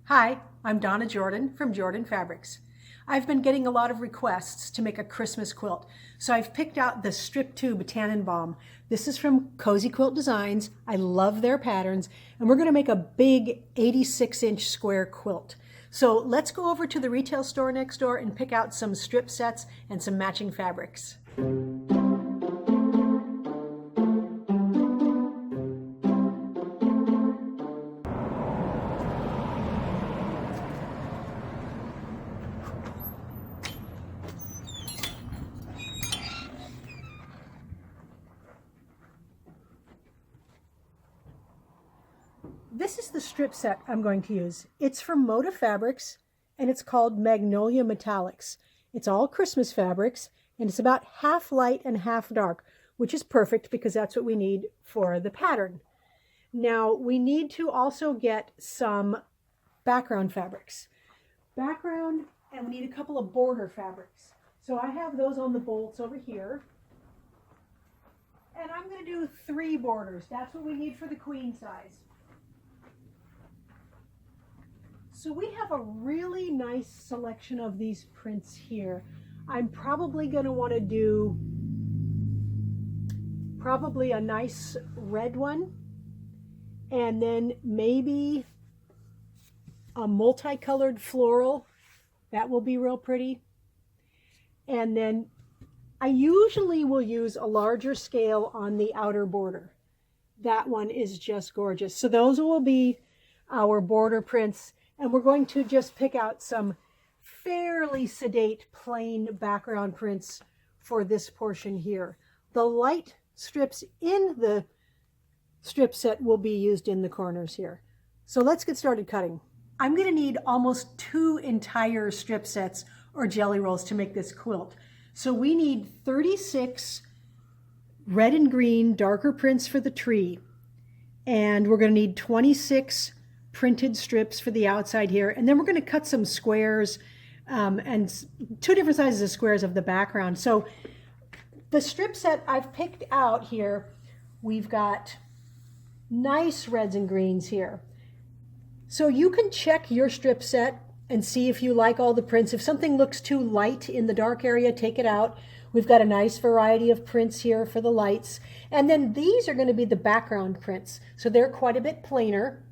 Hi, I'm Donna Jordan from Jordan Fabrics. I've been getting a lot of requests to make a Christmas quilt, so I've picked out the strip tube Tannenbaum. This is from Cozy Quilt Designs. I love their patterns, and we're going to make a big 86-inch square quilt. So let's go over to the retail store next door and pick out some strip sets and some matching fabrics. This is the strip set I'm going to use. It's from Moda Fabrics, and it's called Magnolia Metallics. It's all Christmas fabrics, and it's about half light and half dark, which is perfect because that's what we need for the pattern. Now, we need to also get some background fabrics. And we need a couple of border fabrics. So I have those on the bolts over here. And I'm going to do 3 borders. That's what we need for the queen size. So we have a really nice selection of these prints here. I'm probably going to want to do a nice red one, and then maybe a multicolored floral. That will be real pretty. And then I usually will use a larger scale on the outer border. That one is just gorgeous. So those will be our border prints. And we're going to just pick out some fairly sedate plain background prints for this portion here. The light strips in the strip set will be used in the corners here. So let's get started cutting. I'm going to need almost 2 entire strip sets or jelly rolls to make this quilt. So we need 36 red and green darker prints for the tree. And we're going to need 26 printed strips for the outside here, and then we're going to cut some squares and 2 different sizes of squares of the background. So the strip set I've picked out here, we've got nice reds and greens here. So you can check your strip set and see if you like all the prints. If something looks too light in the dark area, take it out. We've got a nice variety of prints here for the lights. And then these are going to be the background prints. So they're quite a bit plainer.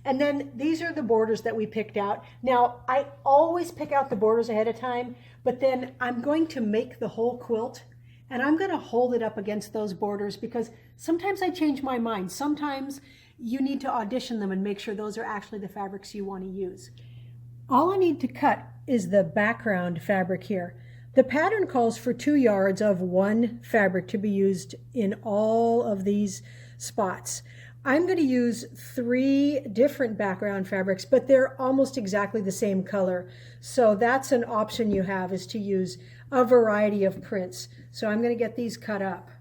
And then these are the borders that we picked out. Now, I always pick out the borders ahead of time, but then I'm going to make the whole quilt, and I'm going to hold it up against those borders because sometimes I change my mind. Sometimes you need to audition them and make sure those are actually the fabrics you want to use. All I need to cut is the background fabric here. The pattern calls for 2 yards of one fabric to be used in all of these spots. I'm going to use 3 different background fabrics, but they're almost exactly the same color. So that's an option you have, is to use a variety of prints. So I'm going to get these cut up.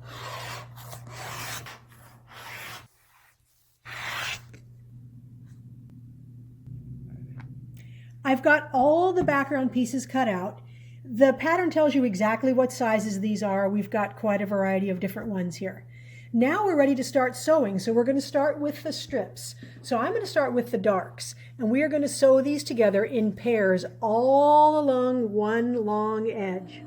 I've got all the background pieces cut out. The pattern tells you exactly what sizes these are. We've got quite a variety of different ones here. Now we're ready to start sewing, so we're going to start with the strips. So I'm going to start with the darks, and we are going to sew these together in pairs all along one long edge.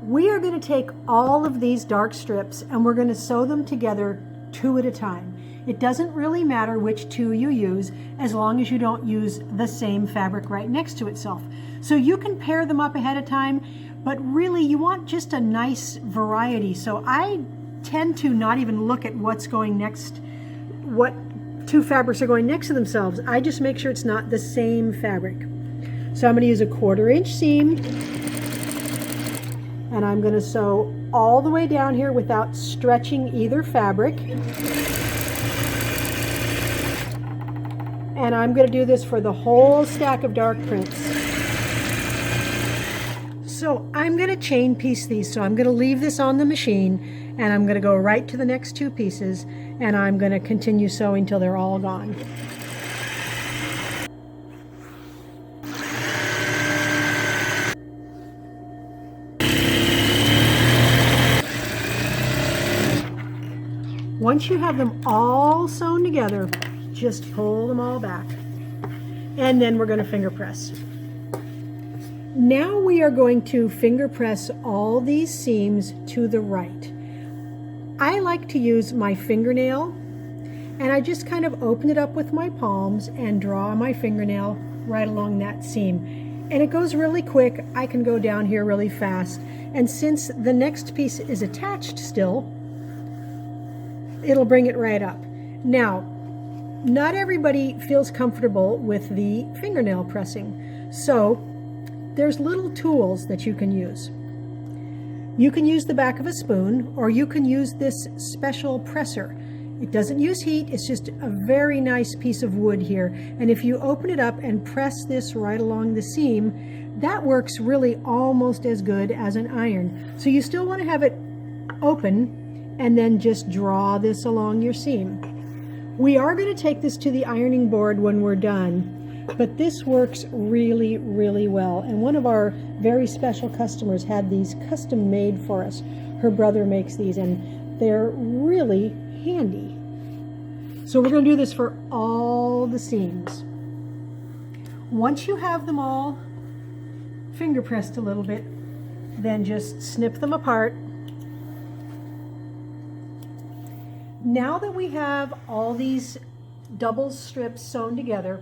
We are going to take all of these dark strips and we're going to sew them together 2 at a time. It doesn't really matter which 2 you use as long as you don't use the same fabric right next to itself. So you can pair them up ahead of time, but really you want just a nice variety. So I tend to not even look at what's going next, what 2 fabrics are going next to themselves. I just make sure it's not the same fabric. So I'm going to use a 1/4 inch seam, and I'm going to sew all the way down here without stretching either fabric. And I'm going to do this for the whole stack of dark prints. So I'm going to chain piece these. So I'm going to leave this on the machine, and I'm going to go right to the next 2 pieces, and I'm going to continue sewing till they're all gone. Once you have them all sewn together, just pull them all back. And then we're going to finger press. Now we are going to finger press all these seams to the right. I like to use my fingernail, and I just kind of open it up with my palms and draw my fingernail right along that seam. And it goes really quick. I can go down here really fast. And since the next piece is attached still, it'll bring it right up. Now, not everybody feels comfortable with the fingernail pressing. So there's little tools that you can use. You can use the back of a spoon, or you can use this special presser. It doesn't use heat, it's just a very nice piece of wood here. And if you open it up and press this right along the seam, that works really almost as good as an iron. So you still want to have it open and then just draw this along your seam. We are going to take this to the ironing board when we're done. But this works really, really well. And one of our very special customers had these custom made for us. Her brother makes these, and they're really handy. So we're going to do this for all the seams. Once you have them all finger pressed a little bit, then just snip them apart. Now that we have all these double strips sewn together,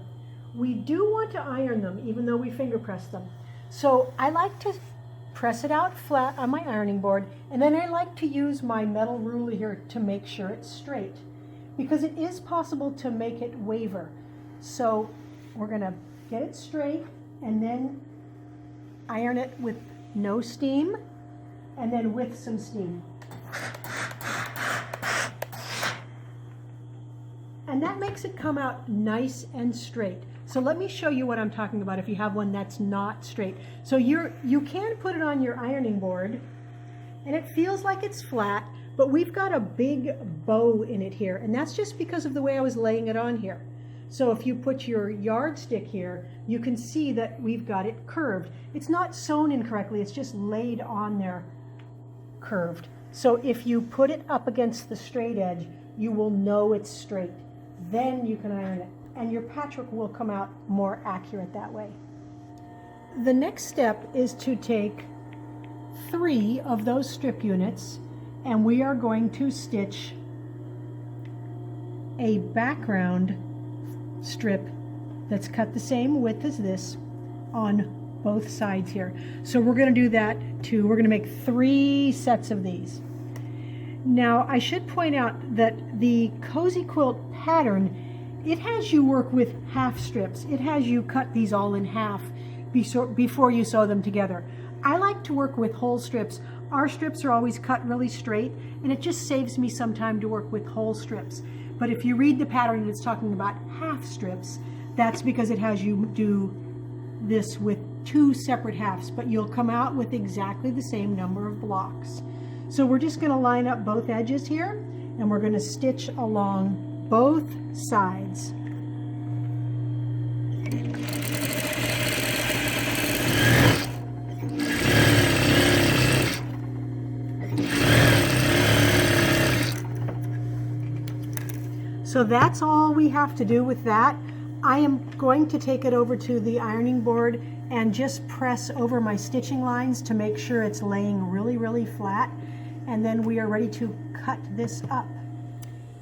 we do want to iron them, even though we finger press them. So I like to press it out flat on my ironing board, and then I like to use my metal ruler here to make sure it's straight, because it is possible to make it waver. So we're going to get it straight and then iron it with no steam and then with some steam. And that makes it come out nice and straight. So let me show you what I'm talking about if you have one that's not straight. So you can put it on your ironing board and it feels like it's flat, but we've got a big bow in it here, and that's just because of the way I was laying it on here. So if you put your yardstick here, you can see that we've got it curved. It's not sewn incorrectly, it's just laid on there curved. So if you put it up against the straight edge, you will know it's straight. Then you can iron it, and your patchwork will come out more accurate that way. The next step is to take 3 of those strip units, and we are going to stitch a background strip that's cut the same width as this on both sides here. So we're going to do that too. We're going to make 3 sets of these. Now I should point out that the Cozy Quilt pattern, it has you work with half strips. It has you cut these all in half before you sew them together. I like to work with whole strips. Our strips are always cut really straight, and it just saves me some time to work with whole strips. But if you read the pattern and it's talking about half strips, that's because it has you do this with 2 separate halves, but you'll come out with exactly the same number of blocks. So we're just going to line up both edges here, and we're going to stitch along both sides. So that's all we have to do with that. I am going to take it over to the ironing board and just press over my stitching lines to make sure it's laying really, really flat. And then we are ready to cut this up.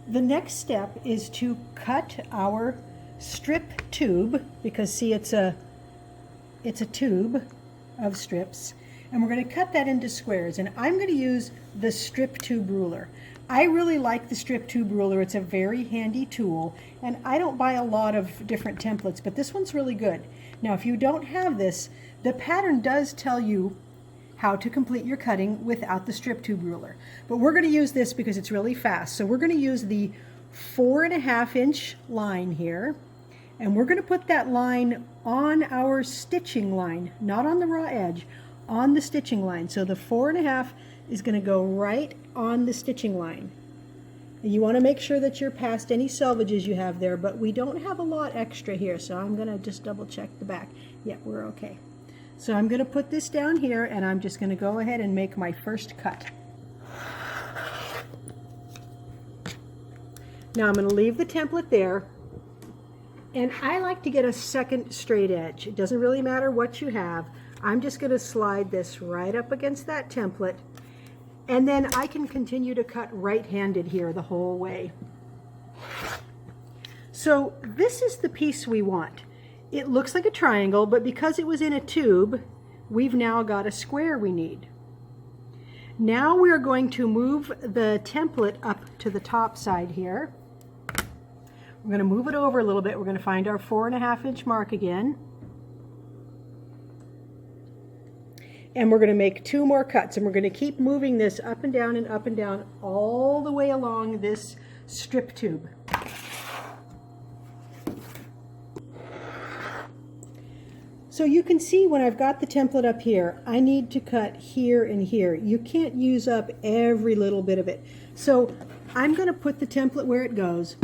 The next step is to cut our strip tube, because see, it's a tube of strips, and we're going to cut that into squares, and I'm going to use the strip tube ruler. I really like the strip tube ruler. It's a very handy tool, and I don't buy a lot of different templates, but this one's really good. Now if you don't have this, the pattern does tell you how to complete your cutting without the strip tube ruler, but we're going to use this because it's really fast. So we're going to use the 4.5 inch line here, and we're going to put that line on our stitching line, not on the raw edge, on the stitching line. So the 4.5 is going to go right on the stitching line. And you want to make sure that you're past any selvages you have there, but we don't have a lot extra here, so I'm going to just double check the back. Yeah, we're okay. So I'm going to put this down here, and I'm just going to go ahead and make my first cut. Now I'm going to leave the template there, And I like to get a second straight edge. It doesn't really matter what you have. I'm just going to slide this right up against that template, and then I can continue to cut right-handed here the whole way. So this is the piece we want. It looks like a triangle, but because it was in a tube, we've now got a square we need. Now we're going to move the template up to the top side here. We're going to move it over a little bit. We're going to find our 4.5 inch mark again. And we're going to make 2 more cuts, and we're going to keep moving this up and down all the way along this strip tube. So you can see when I've got the template up here, I need to cut here and here. You can't use up every little bit of it. So I'm going to put the template where it goes,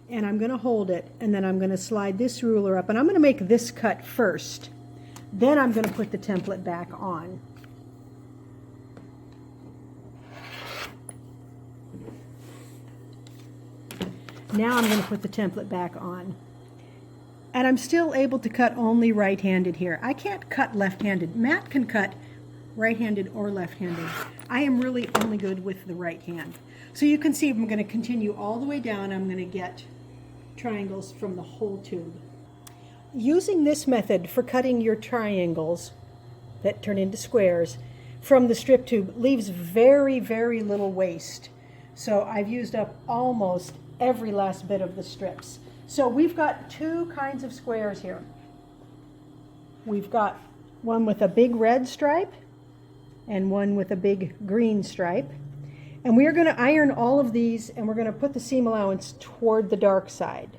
and I'm going to hold it, and then I'm going to slide this ruler up, and I'm going to make this cut first. Then I'm going to put the template back on. Now I'm going to put the template back on. And I'm still able to cut only right-handed here. I can't cut left-handed. Matt can cut right-handed or left-handed. I am really only good with the right hand. So you can see I'm going to continue all the way down. I'm going to get triangles from the whole tube. Using this method for cutting your triangles that turn into squares from the strip tube leaves very, very little waste. So I've used up almost every last bit of the strips. So we've got 2 kinds of squares here. We've got one with a big red stripe and one with a big green stripe. And we are going to iron all of these, and we're going to put the seam allowance toward the dark side.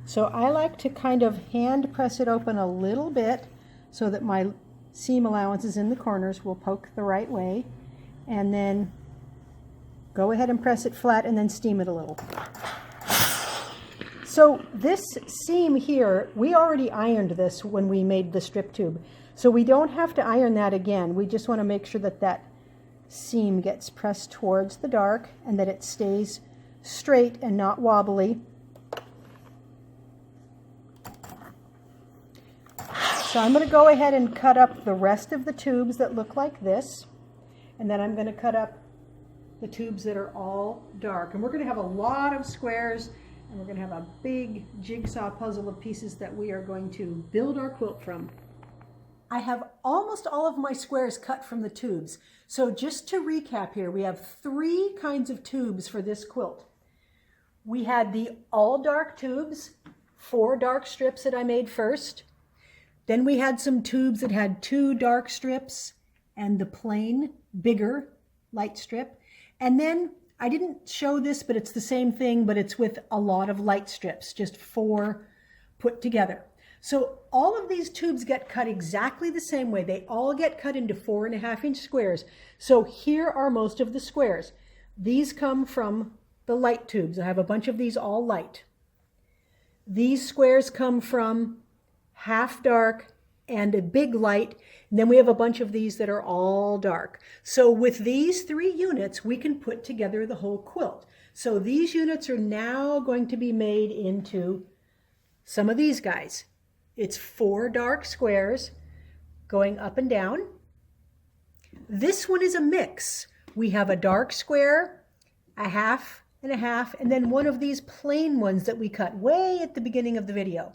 So I like to kind of hand press it open a little bit so that my seam allowances in the corners will poke the right way, and then go ahead and press it flat and then steam it a little. So this seam here, we already ironed this when we made the strip tube. So we don't have to iron that again. We just want to make sure that that seam gets pressed towards the dark and that it stays straight and not wobbly. So I'm going to go ahead and cut up the rest of the tubes that look like this, and then I'm going to cut up the tubes that are all dark. And we're going to have a lot of squares, and we're going to have a big jigsaw puzzle of pieces that we are going to build our quilt from. I have almost all of my squares cut from the tubes. So just to recap here, we have 3 kinds of tubes for this quilt. We had the all dark tubes, 4 dark strips that I made first. Then we had some tubes that had 2 dark strips and the plain, bigger light strip. And then I didn't show this, but it's the same thing, but it's with a lot of light strips, just 4 put together. So all of these tubes get cut exactly the same way. They all get cut into 4.5 inch squares. So here are most of the squares. These come from the light tubes. I have a bunch of these all light. These squares come from half dark and a big light. And then we have a bunch of these that are all dark. So with these 3 units, we can put together the whole quilt. So these units are now going to be made into some of these guys. It's 4 dark squares going up and down. This one is a mix. We have a dark square, a half and a half, and then one of these plain ones that we cut way at the beginning of the video.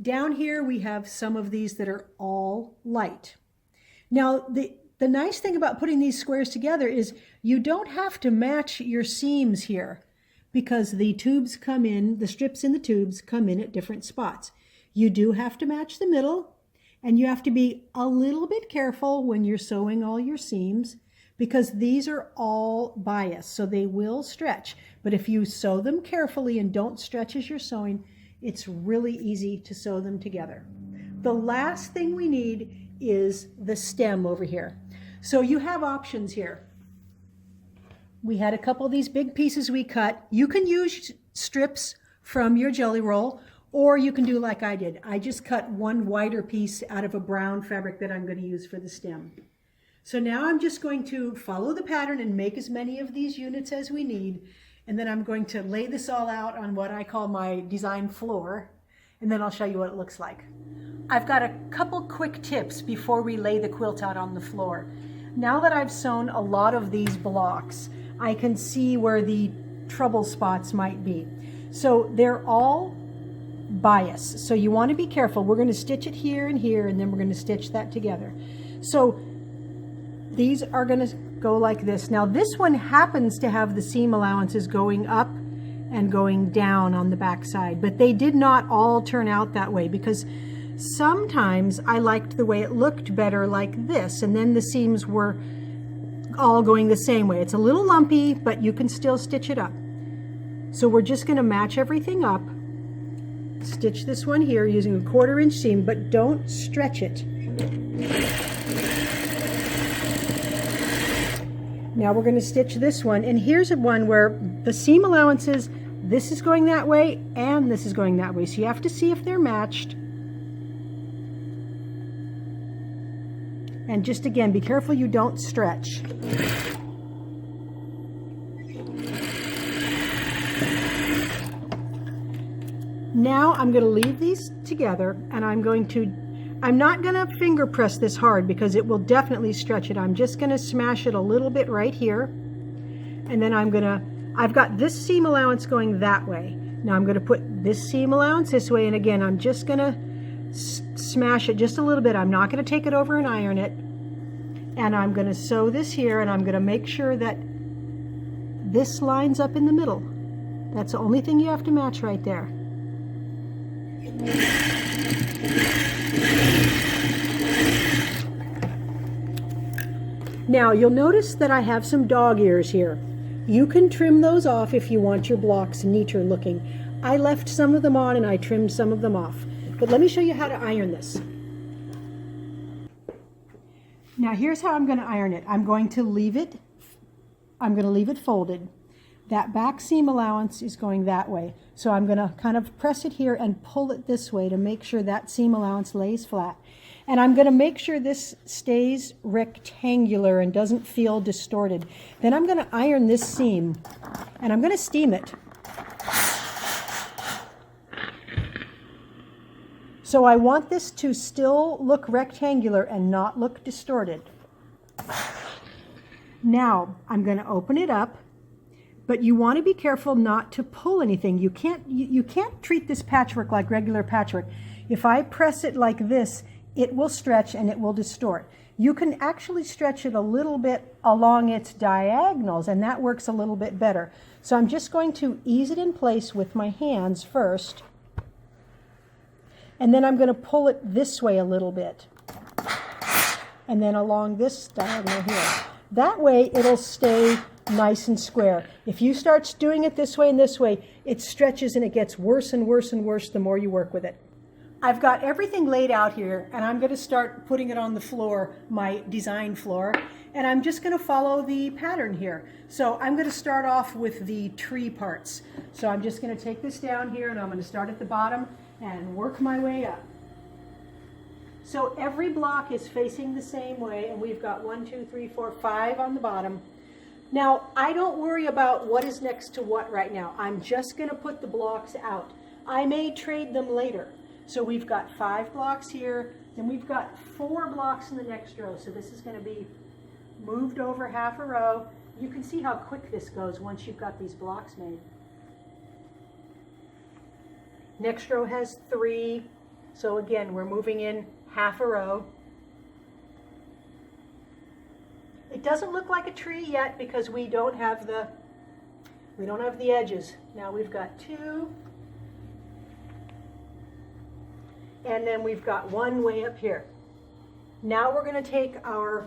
Down here we have some of these that are all light. Now the nice thing about putting these squares together is you don't have to match your seams here because the tubes come in, the strips in the tubes come in at different spots. You do have to match the middle, and you have to be a little bit careful when you're sewing all your seams because these are all biased, so they will stretch. But if you sew them carefully and don't stretch as you're sewing, it's really easy to sew them together. The last thing we need is the stem over here. So you have options here. We had a couple of these big pieces we cut. You can use strips from your jelly roll, or you can do like I did. I just cut one wider piece out of a brown fabric that I'm going to use for the stem. So now I'm just going to follow the pattern and make as many of these units as we need. and then I'm going to lay this all out on what I call my design floor, and then I'll show you what it looks like. I've got a couple quick tips before we lay the quilt out on the floor. Now that I've sewn a lot of these blocks, I can see where the trouble spots might be. So they're all bias, so you want to be careful. We're going to stitch it here and here, and then we're going to stitch that together. So these are going to go like this. Now this one happens to have the seam allowances going up and going down on the back side, but they did not all turn out that way, because sometimes I liked the way it looked better like this, and then the seams were all going the same way. It's a little lumpy, but you can still stitch it up. So we're just going to match everything up. Stitch this one here using a 1/4 inch seam, but don't stretch it. Now we're going to stitch this one, and here's one where the seam allowances, this is going that way and this is going that way, so you have to see if they're matched. And just again, be careful you don't stretch. Now I'm going to leave these together, and I'm not going to finger press this hard because it will definitely stretch it. I'm just going to smash it a little bit right here. And then I've got this seam allowance going that way. Now I'm going to put this seam allowance this way, and again, I'm just going to smash it just a little bit. I'm not going to take it over and iron it. And I'm going to sew this here, and I'm going to make sure that this lines up in the middle. That's the only thing you have to match right there. Now you'll notice that I have some dog ears here. You can trim those off if you want your blocks neater looking. I left some of them on and I trimmed some of them off. But let me show you how to iron this. Now here's how I'm going to iron it. I'm going to leave it folded. That back seam allowance is going that way. So I'm going to kind of press it here and pull it this way to make sure that seam allowance lays flat. And I'm going to make sure this stays rectangular and doesn't feel distorted. Then I'm going to iron this seam, and I'm going to steam it. So I want this to still look rectangular and not look distorted. Now I'm going to open it up. But you want to be careful not to pull anything. You can't treat this patchwork like regular patchwork. If I press it like this, it will stretch and it will distort. You can actually stretch it a little bit along its diagonals, and that works a little bit better. So I'm just going to ease it in place with my hands first. And then I'm going to pull it this way a little bit. And then along this diagonal here. That way it'll stay nice and square. If you start doing it this way and this way, it stretches and it gets worse and worse and worse the more you work with it. I've got everything laid out here, and I'm going to start putting it on the floor, my design floor, and I'm just going to follow the pattern here. So I'm going to start off with the tree parts. So I'm just going to take this down here, and I'm going to start at the bottom and work my way up. So every block is facing the same way, and we've got 1, 2, 3, 4, 5 on the bottom. Now, I don't worry about what is next to what right now. I'm just going to put the blocks out. I may trade them later. So we've got 5 blocks here, and we've got 4 blocks in the next row. So this is going to be moved over half a row. You can see how quick this goes once you've got these blocks made. Next row has 3. So again, we're moving in half a row. It doesn't look like a tree yet because we don't have the edges. Now we've got 2, and then we've got 1 way up here. Now we're going to take our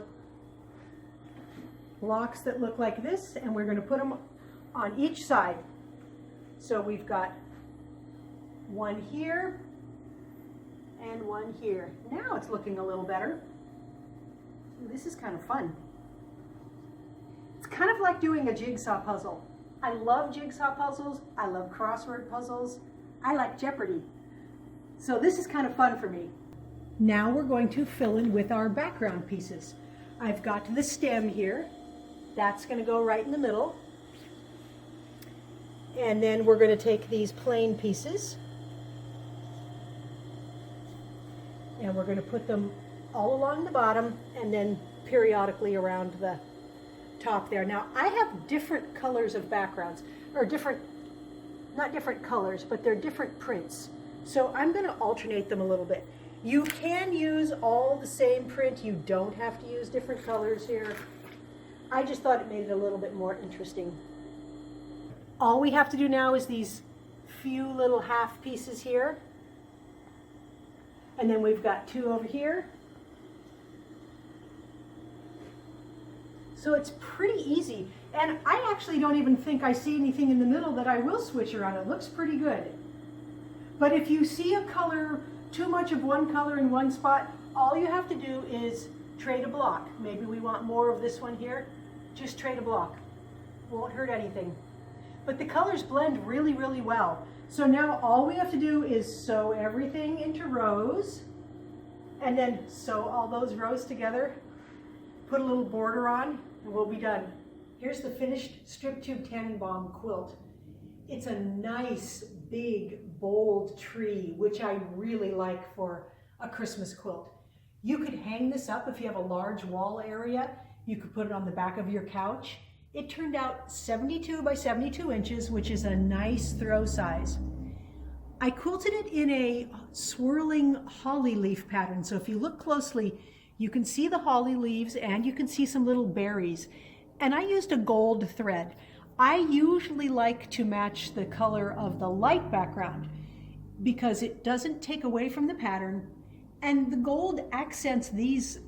blocks that look like this, and we're going to put them on each side. So we've got 1 here and 1 here. Now it's looking a little better. This is kind of fun. It's kind of like doing a jigsaw puzzle. I love jigsaw puzzles. I love crossword puzzles. I like Jeopardy. So this is kind of fun for me. Now we're going to fill in with our background pieces. I've got the stem here. That's going to go right in the middle. And then we're going to take these plain pieces and we're going to put them all along the bottom and then periodically around the top there. Now I have different colors of backgrounds, or not different colors, but they're different prints. So I'm going to alternate them a little bit. You can use all the same print. You don't have to use different colors here. I just thought it made it a little bit more interesting. All we have to do now is these few little half pieces here. And then we've got two over here. So it's pretty easy. And I actually don't even think I see anything in the middle that I will switch around. It looks pretty good. But if you see a color, too much of one color in one spot, all you have to do is trade a block. Maybe we want more of this one here. Just trade a block. Won't hurt anything. But the colors blend really, really well. So now all we have to do is sew everything into rows and then sew all those rows together, put a little border on, and we'll be done. Here's the finished strip tube Tannenbaum quilt. It's a nice, big, bold tree, which I really like for a Christmas quilt. You could hang this up if you have a large wall area. You could put it on the back of your couch. It turned out 72 by 72 inches, which is a nice throw size. I quilted it in a swirling holly leaf pattern. So if you look closely, you can see the holly leaves and you can see some little berries. And I used a gold thread. I usually like to match the color of the light background because it doesn't take away from the pattern. And the gold accents these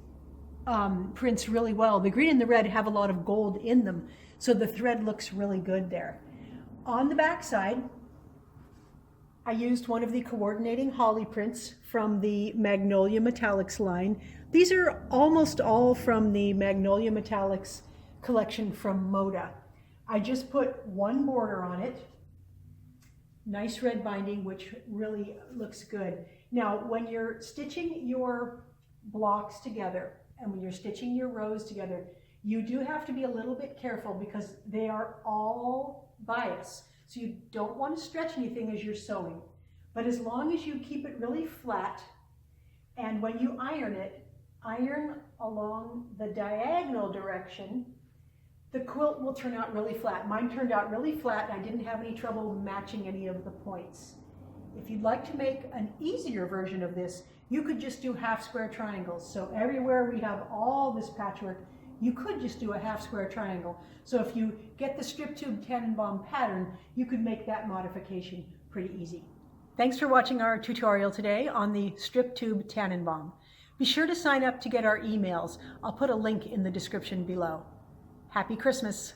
prints really well. The green and the red have a lot of gold in them, so the thread looks really good there. On the back side, I used one of the coordinating holly prints from the Magnolia Metallics line. These are almost all from the Magnolia Metallics collection from Moda. I just put one border on it, nice red binding, which really looks good. Now, when you're stitching your blocks together, and when you're stitching your rows together, you do have to be a little bit careful because they are all bias. So you don't want to stretch anything as you're sewing. But as long as you keep it really flat, and when you iron it, iron along the diagonal direction, the quilt will turn out really flat. Mine turned out really flat and I didn't have any trouble matching any of the points. If you'd like to make an easier version of this, you could just do half square triangles. So everywhere we have all this patchwork, you could just do a half square triangle. So if you get the strip tube Tannenbaum pattern, you could make that modification pretty easy. Thanks for watching our tutorial today on the strip tube Tannenbaum. Be sure to sign up to get our emails. I'll put a link in the description below. Happy Christmas!